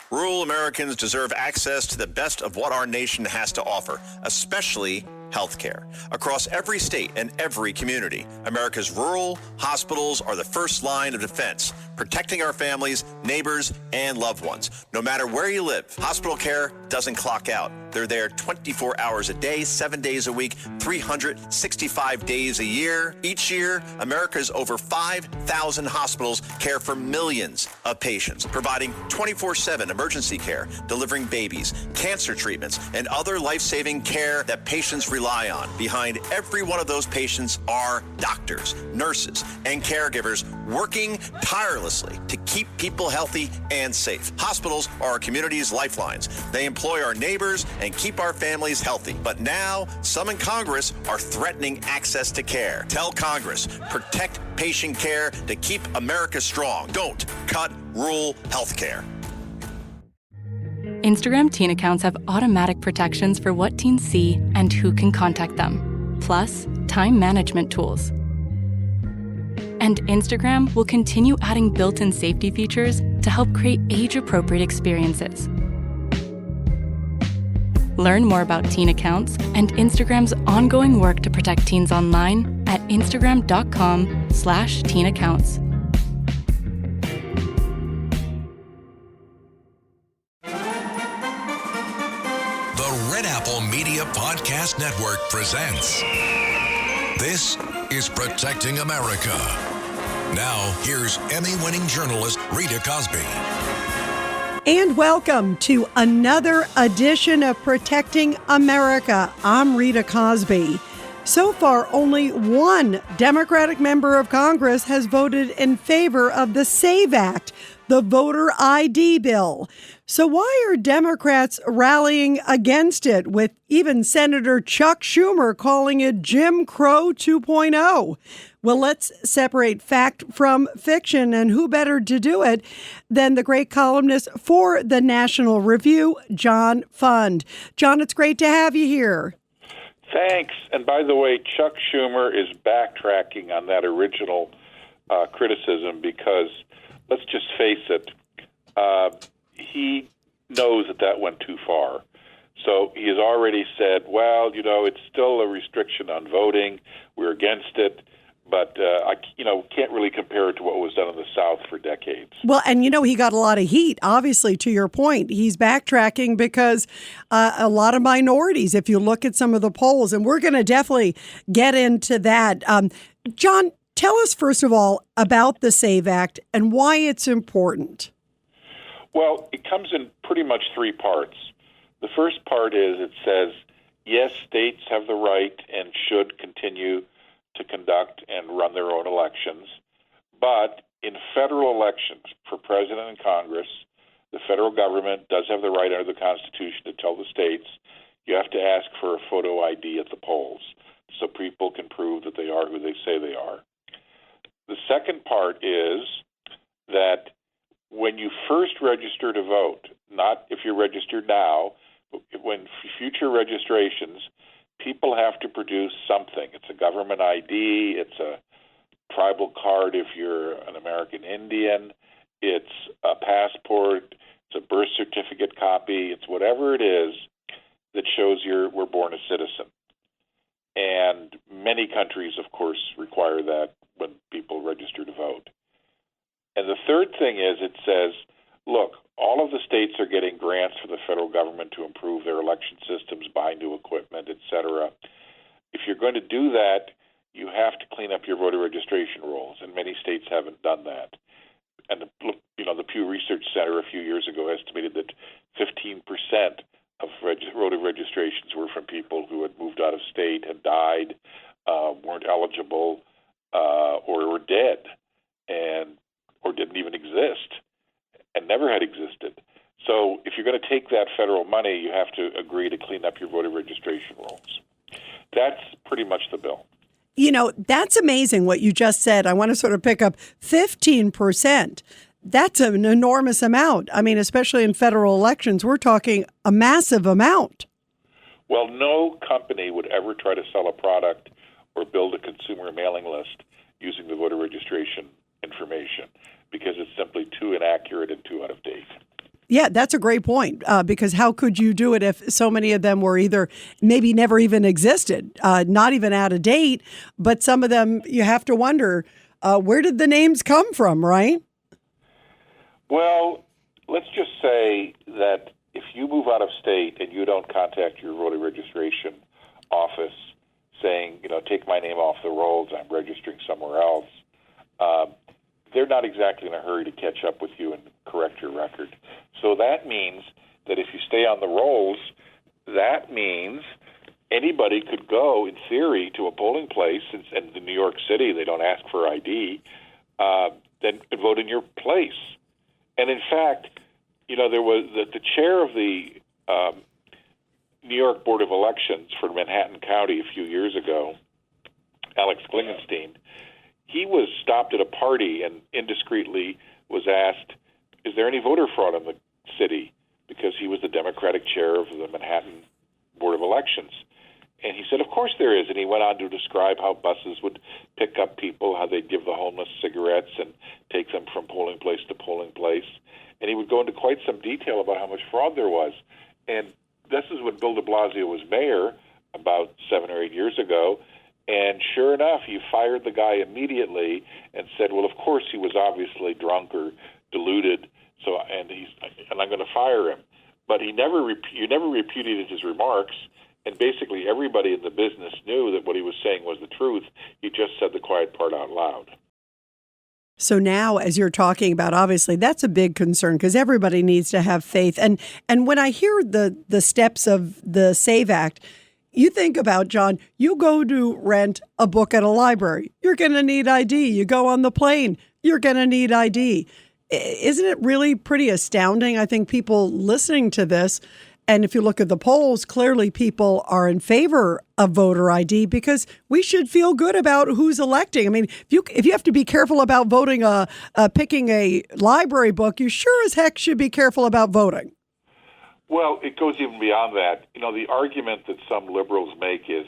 Rural Americans deserve access to the best of what our nation has to offer, especially health care. Across every state and every community, America's rural hospitals are the first line of defense, protecting our families, neighbors, and loved ones. No matter where you live, hospital care doesn't clock out. They're there 24 hours a day, 7 days a week, 365 days a year. Each year, America's over 5,000 hospitals care for millions of patients, providing 24/7 emergency care, delivering babies, cancer treatments, and other life-saving care that patients rely on. Behind every one of those patients are doctors, nurses, and caregivers working tirelessly to keep people healthy and safe. Hospitals are our community's lifelines. They employ our neighbors and keep our families healthy. But now, some in Congress are threatening access to care. Tell Congress, protect patient care to keep America strong. Don't cut rural health care. Instagram teen accounts have automatic protections for what teens see and who can contact them, plus time management tools. And Instagram will continue adding built-in safety features to help create age-appropriate experiences. Learn more about teen accounts and Instagram's ongoing work to protect teens online at instagram.com/teenaccounts. Media Podcast Network presents This is Protecting America. Now, here's Emmy-winning journalist Rita Cosby. And welcome to another edition of Protecting America. I'm Rita Cosby. So far, only one Democratic member of Congress has voted in favor of the SAVE Act, the voter ID bill. So why are Democrats rallying against it, with even Senator Chuck Schumer calling it Jim Crow 2.0? Well, let's separate fact from fiction, and who better to do it than the great columnist for the National Review, John Fund. John, it's great to have you here. Thanks. And by the way, Chuck Schumer is backtracking on that original criticism because, let's just face it, he knows that went too far. So he has already said, well, it's still a restriction on voting. We're against it. But, can't really compare it to what was done in the South for decades. Well, and, he got a lot of heat, obviously, to your point. He's backtracking because a lot of minorities, if you look at some of the polls, and we're going to definitely get into that. John, tell us, first of all, about the SAVE Act and why it's important. Well, it comes in pretty much three parts. The first part is it says, yes, states have the right and should continue to conduct and run their own elections. But in federal elections for president and Congress, the federal government does have the right under the Constitution to tell the states you have to ask for a photo ID at the polls so people can prove that they are who they say they are. The second part is that when you first register to vote, not if you're registered now, but when future registrations, people have to produce something. It's a government ID, it's a tribal card if you're an American Indian, it's a passport, it's a birth certificate copy, it's whatever it is that shows you were born a citizen. And many countries, of course, require that when people register to vote. And the third thing is it says, look, all of the states are getting grants from the federal government to improve their election systems, buy new equipment, et cetera. If you're going to do that, you have to clean up your voter registration rolls, and many states haven't done that. And the Pew Research Center a few years ago estimated that 15% of voter registrations were from people who had moved out of state, had died, weren't eligible, or were dead, or didn't even exist, and never had existed. So if you're going to take that federal money, you have to agree to clean up your voter registration rolls. That's pretty much the bill. That's amazing what you just said. I want to sort of pick up 15%. That's an enormous amount. I mean, especially in federal elections, we're talking a massive amount. Well, no company would ever try to sell a product or build a consumer mailing list using the voter registration information because it's simply too inaccurate and too out of date. Yeah, that's a great point, because how could you do it if so many of them were either maybe never even existed, not even out of date, but some of them you have to wonder, where did the names come from, right? Well, let's just say that if you move out of state and you don't contact your voter registration office saying, take my name off the rolls, I'm registering somewhere else, they're not exactly in a hurry to catch up with you and correct your record. So that means that if you stay on the rolls, that means anybody could go, in theory, to a polling place, and in New York City they don't ask for ID, then vote in your place. And in fact, there was the chair of the New York Board of Elections for Manhattan County a few years ago, Alex Klingenstein. He was stopped at a party and indiscreetly was asked, is there any voter fraud in the city? Because he was the Democratic chair of the Manhattan Board of Elections. And he said, of course there is. And he went on to describe how buses would pick up people, how they'd give the homeless cigarettes and take them from polling place to polling place. And he would go into quite some detail about how much fraud there was. And this is when Bill de Blasio was mayor about 7 or 8 years ago. And sure enough, he fired the guy immediately and said, well, of course he was obviously drunk or deluded, and I'm going to fire him. But you never repudiated his remarks, and basically everybody in the business knew that what he was saying was the truth. He just said the quiet part out loud. So now, as you're talking about, obviously, that's a big concern because everybody needs to have faith. And when I hear the steps of the SAVE Act, you think about, John, you go to rent a book at a library, you're going to need ID. You go on the plane, you're going to need ID. Isn't it really pretty astounding? I think people listening to this, and if you look at the polls, clearly people are in favor of voter ID because we should feel good about who's electing. I mean, if you have to be careful about voting, picking a library book, you sure as heck should be careful about voting. Well, it goes even beyond that. The argument that some liberals make is,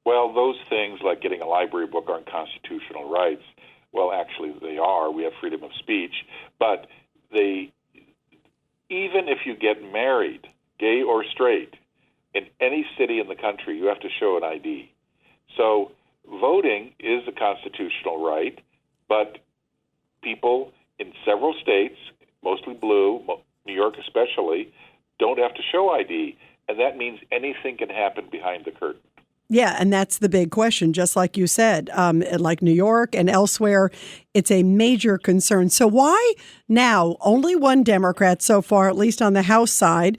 well, those things like getting a library book aren't constitutional rights. Well, actually, they are. We have freedom of speech. But even if you get married, gay or straight, in any city in the country, you have to show an ID. So voting is a constitutional right, but people in several states, mostly blue, New York especially, don't have to show ID, and that means anything can happen behind the curtain. Yeah, and that's the big question, just like you said. Like New York and elsewhere, it's a major concern. So why now only one Democrat so far, at least on the House side,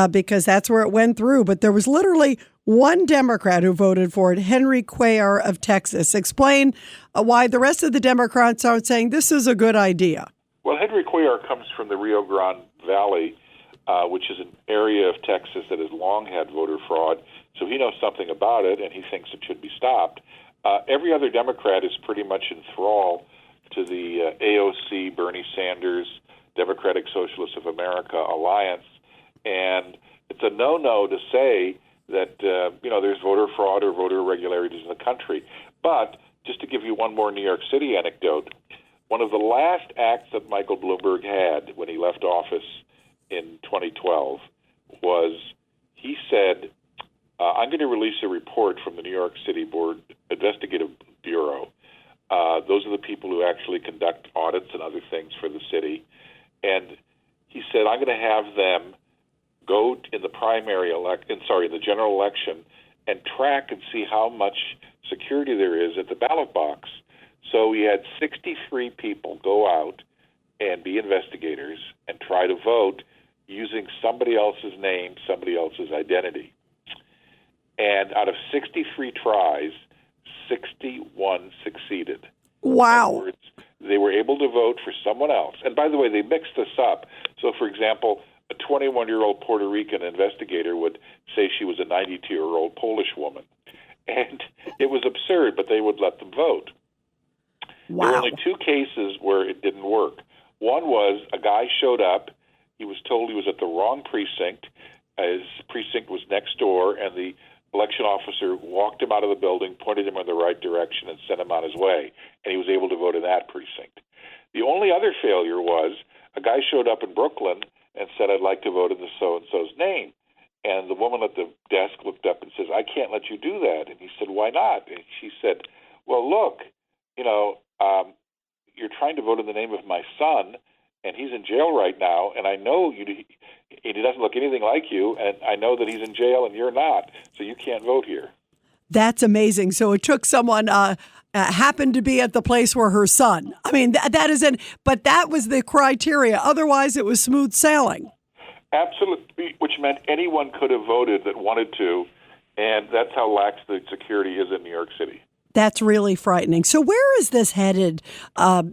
because that's where it went through. But there was literally one Democrat who voted for it, Henry Cuellar of Texas. Explain why the rest of the Democrats aren't saying this is a good idea. Well, Henry Cuellar comes from the Rio Grande Valley, which is an area of Texas that has long had voter fraud. So he knows something about it, and he thinks it should be stopped. Every other Democrat is pretty much in thrall to the AOC, Bernie Sanders, Democratic Socialists of America alliance. And it's a no-no to say that, there's voter fraud or voter irregularities in the country. But just to give you one more New York City anecdote, one of the last acts that Michael Bloomberg had when he left office in 2012 was he said, I'm going to release a report from the New York City Board Investigative Bureau. Those are the people who actually conduct audits and other things for the city. And he said, I'm going to have them go in the the general election and track and see how much security there is at the ballot box. So he had 63 people go out and be investigators and try to vote using somebody else's name, somebody else's identity. And out of 63 tries, 61 succeeded. Wow. In other words, they were able to vote for someone else. And by the way, they mixed this up. So, for example, a 21-year-old Puerto Rican investigator would say she was a 92-year-old Polish woman. And it was absurd, but they would let them vote. Wow. There were only two cases where it didn't work. One was a guy showed up. He was told he was at the wrong precinct. His precinct was next door, and the election officer walked him out of the building, pointed him in the right direction, and sent him on his way. And he was able to vote in that precinct. The only other failure was a guy showed up in Brooklyn, and said, I'd like to vote in the so-and-so's name. And the woman at the desk looked up and says, I can't let you do that. And he said, why not? And she said, well, look, you're trying to vote in the name of my son, and he's in jail right now, and I know he doesn't look anything like you, and I know that he's in jail and you're not, so you can't vote here. That's amazing. So it took someone happened to be at the place where her son. I mean, that isn't, but that was the criteria. Otherwise, it was smooth sailing. Absolutely, which meant anyone could have voted that wanted to, and that's how lax the security is in New York City. That's really frightening. So where is this headed?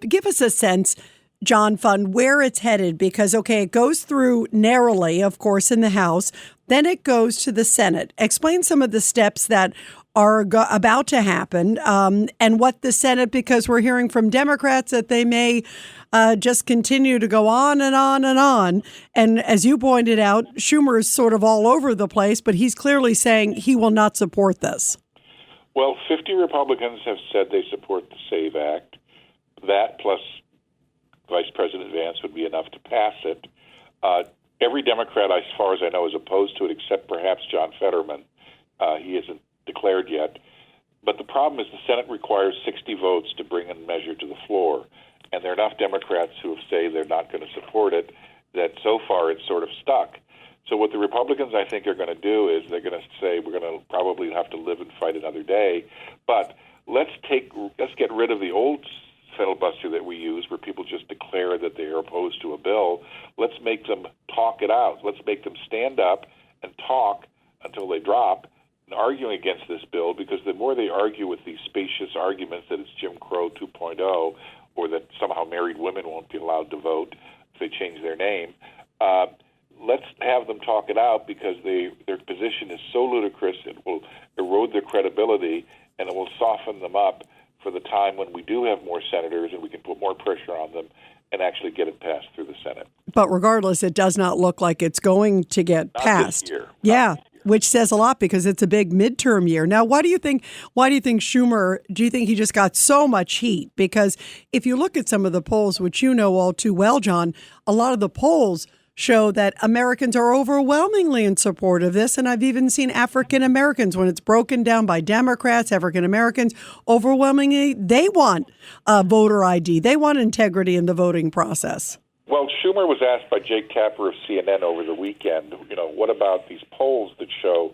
Give us a sense, John Fund, where it's headed, because, okay, it goes through narrowly, of course, in the House, then it goes to the Senate. Explain some of the steps that are about to happen and what the Senate, because we're hearing from Democrats that they may just continue to go on and on and on. And as you pointed out, Schumer is sort of all over the place, but he's clearly saying he will not support this. Well, 50 Republicans have said they support the SAVE Act. That plus Vice President Vance would be enough to pass it. Every Democrat, as far as I know, is opposed to it, except perhaps John Fetterman. He isn't declared yet. But the problem is the Senate requires 60 votes to bring a measure to the floor. And there are enough Democrats who say they're not going to support it that so far it's sort of stuck. So what the Republicans, I think, are going to do is they're going to say we're going to probably have to live and fight another day. But let's get rid of the old filibuster that we use where people just declare that they are opposed to a bill. Let's make them talk it out. Let's make them stand up and talk until they drop and arguing against this bill, because the more they argue with these specious arguments that it's Jim Crow 2.0 or that somehow married women won't be allowed to vote if they change their name, let's have them talk it out, because their position is so ludicrous it will erode their credibility and it will soften them up for the time when we do have more senators and we can put more pressure on them and actually get it passed through the Senate. But regardless, it does not look like it's going to get passed. This year. Yeah, which says a lot because it's a big midterm year. Now, why do you think Schumer, do you think he just got so much heat? Because if you look at some of the polls, which you know all too well, John, a lot of the polls show that Americans are overwhelmingly in support of this. And I've even seen African Americans, when it's broken down by Democrats, African Americans, overwhelmingly, they want voter ID. They want integrity in the voting process. Well, Schumer was asked by Jake Tapper of CNN over the weekend, what about these polls that show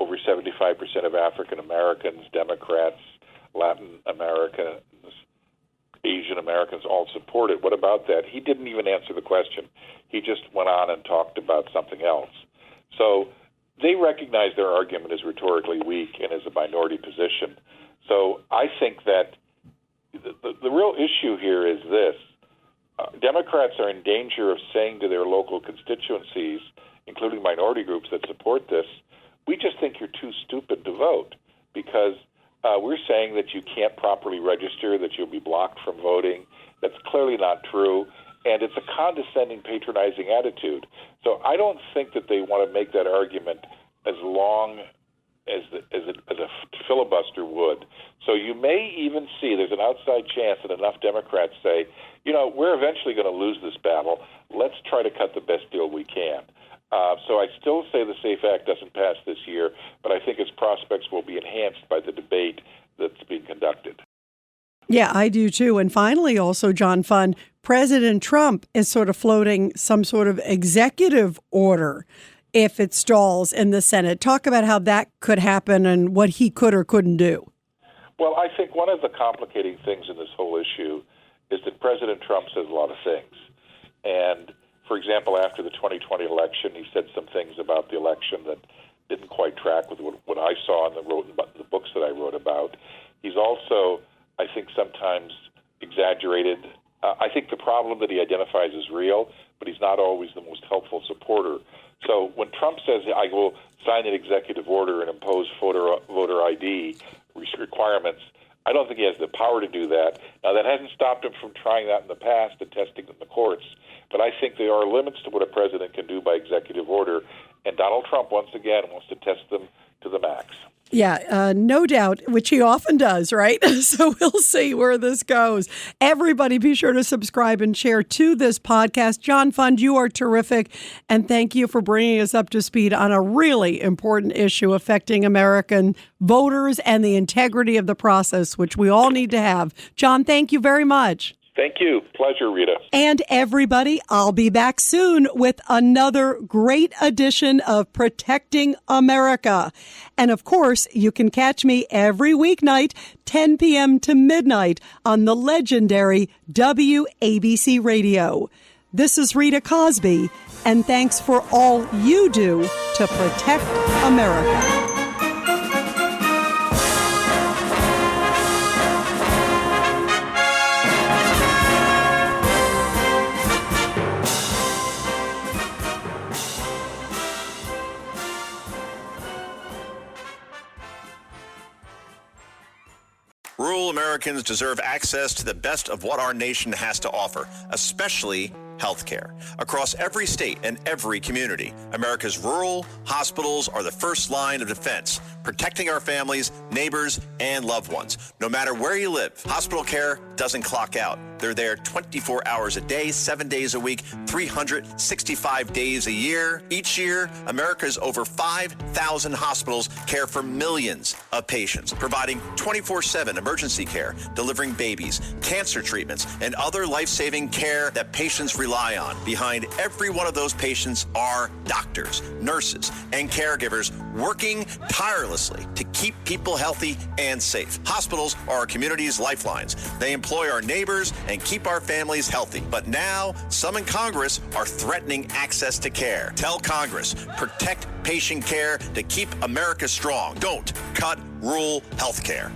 over 75% of African Americans, Democrats, Latin Americans, Asian Americans all support it. What about that? He didn't even answer the question. He just went on and talked about something else. So they recognize their argument is rhetorically weak and is a minority position. So I think that the real issue here is this. Democrats are in danger of saying to their local constituencies, including minority groups that support this, we just think you're too stupid to vote, because we're saying that you can't properly register, that you'll be blocked from voting. That's clearly not true, and it's a condescending, patronizing attitude. So I don't think that they want to make that argument as long as a filibuster would. So you may even see there's an outside chance that enough Democrats say, we're eventually going to lose this battle. Let's try to cut the best deal we can. So I still say the SAFE Act doesn't pass this year, but I think its prospects will be enhanced by the debate that's being conducted. Yeah, I do too. And finally, also, John Fund, President Trump is sort of floating some sort of executive order if it stalls in the Senate. Talk about how that could happen and what he could or couldn't do. Well, I think one of the complicating things in this whole issue is that President Trump says a lot of things. And, for example, after the 2020 election, he said some things about the election that didn't quite track with what I saw in the books that I wrote about. He's also, I think, sometimes exaggerated. I think the problem that he identifies is real, but he's not always the most helpful supporter. So when Trump says, I will sign an executive order and impose voter ID requirements, I don't think he has the power to do that. Now, that hasn't stopped him from trying that in the past and testing it in the courts, but I think there are limits to what a president can do by executive order, and Donald Trump, once again, wants to test them to the max. Yeah, no doubt, which he often does, right? So we'll see where this goes. Everybody be sure to subscribe and share to this podcast. John Fund, you are terrific, and thank you for bringing us up to speed on a really important issue affecting American voters and the integrity of the process, which we all need to have. John, thank you very much. Thank you. Pleasure, Rita. And everybody, I'll be back soon with another great edition of Protecting America. And of course, you can catch me every weeknight, 10 p.m. to midnight on the legendary WABC Radio. This is Rita Cosby, and thanks for all you do to protect America. Rural Americans deserve access to the best of what our nation has to offer, especially health care. Across every state and every community, America's rural hospitals are the first line of defense, protecting our families, neighbors, and loved ones. No matter where you live, hospital care doesn't clock out. They're there 24 hours a day, 7 days a week, 365 days a year. Each year, America's over 5,000 hospitals care for millions of patients, providing 24/7 emergency care, delivering babies, cancer treatments, and other life-saving care that patients rely on. Behind every one of those patients are doctors, nurses, and caregivers working tirelessly to keep people healthy and safe. Hospitals are our community's lifelines. They employ our neighbors and keep our families healthy. But now, some in Congress are threatening access to care. Tell Congress, protect patient care to keep America strong. Don't cut rural health care.